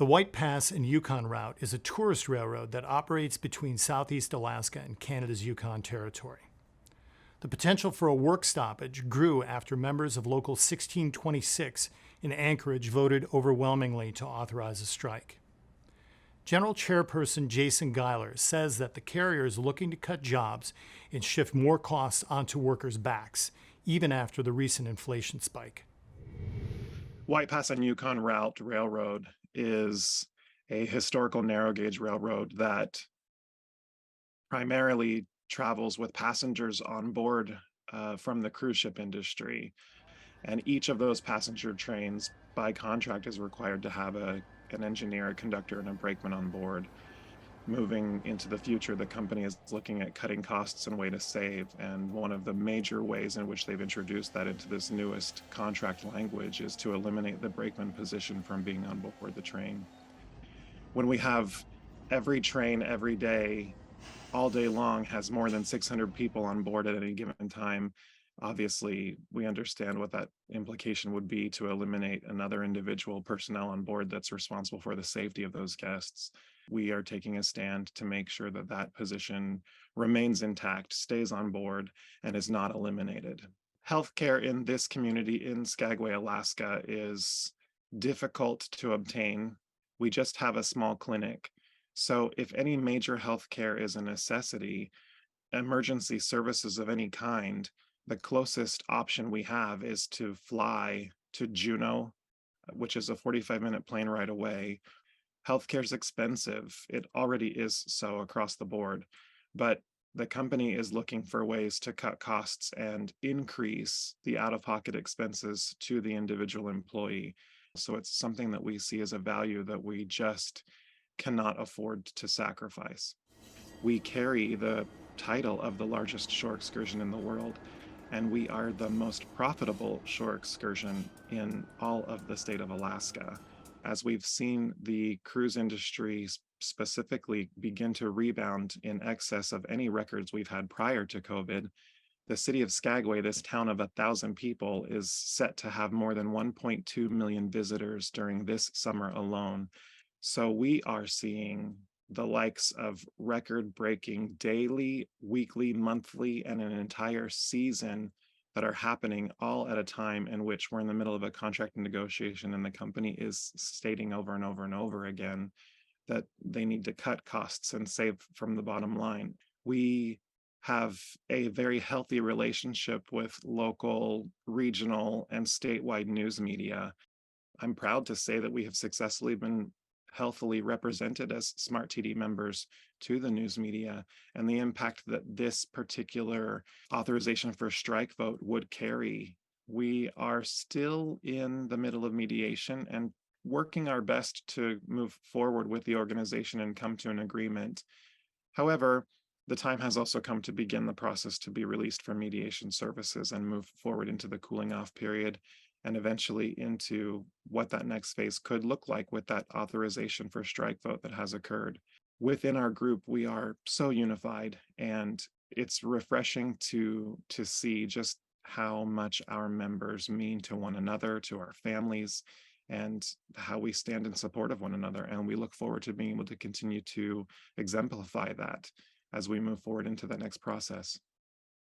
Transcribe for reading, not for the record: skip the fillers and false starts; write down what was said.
The White Pass and Yukon Route is a tourist railroad that operates between southeast Alaska and Canada's Yukon Territory. The potential for a work stoppage grew after members of Local 1626 in Anchorage voted overwhelmingly to authorize a strike. General Chairperson Jason Geiler says that the carrier is looking to cut jobs and shift more costs onto workers' backs, even after the recent inflation spike. White Pass and Yukon Route Railroad is a historical narrow gauge railroad that primarily travels with passengers on board from the cruise ship industry. And each of those passenger trains by contract is required to have an engineer, a conductor, and a brakeman on board. Moving into the future, the company is looking at cutting costs and way to save. And one of the major ways in which they've introduced that into this newest contract language is to eliminate the brakeman position from being on board the train. When we have every train every day, all day long, has more than 600 people on board at any given time, obviously we understand what that implication would be to eliminate another individual personnel on board that's responsible for the safety of those guests. We are taking a stand to make sure that that position remains intact, stays on board, and is not eliminated. Healthcare in this community in Skagway, Alaska is difficult to obtain. We just have a small clinic. So if any major healthcare is a necessity, emergency services of any kind, the closest option we have is to fly to Juneau, which is a 45-minute plane ride away. Healthcare is expensive. It already is so across the board, but the company is looking for ways to cut costs and increase the out-of-pocket expenses to the individual employee. So it's something that we see as a value that we just cannot afford to sacrifice. We carry the title of the largest shore excursion in the world, and we are the most profitable shore excursion in all of the state of Alaska. As we've seen the cruise industry specifically begin to rebound in excess of any records we've had prior to COVID, the city of Skagway, this town of 1,000 people, is set to have more than 1.2 million visitors during this summer alone. So we are seeing the likes of record-breaking daily, weekly, monthly, and an entire season that are happening all at a time in which we're in the middle of a contract negotiation, and the company is stating over and over and over again that they need to cut costs and save from the bottom line. We have a very healthy relationship with local, regional, and statewide news media. I'm proud to say that we have successfully been healthily represented as Smart TD members to the news media, and the impact that this particular authorization for strike vote would carry. We are still in the middle of mediation and working our best to move forward with the organization and come to an agreement. However, the time has also come to begin the process to be released from mediation services and move forward into the cooling off period, and eventually into what that next phase could look like with that authorization for strike vote that has occurred. Within our group, we are so unified, and it's refreshing to see just how much our members mean to one another, to our families, and how we stand in support of one another. And we look forward to being able to continue to exemplify that as we move forward into the next process.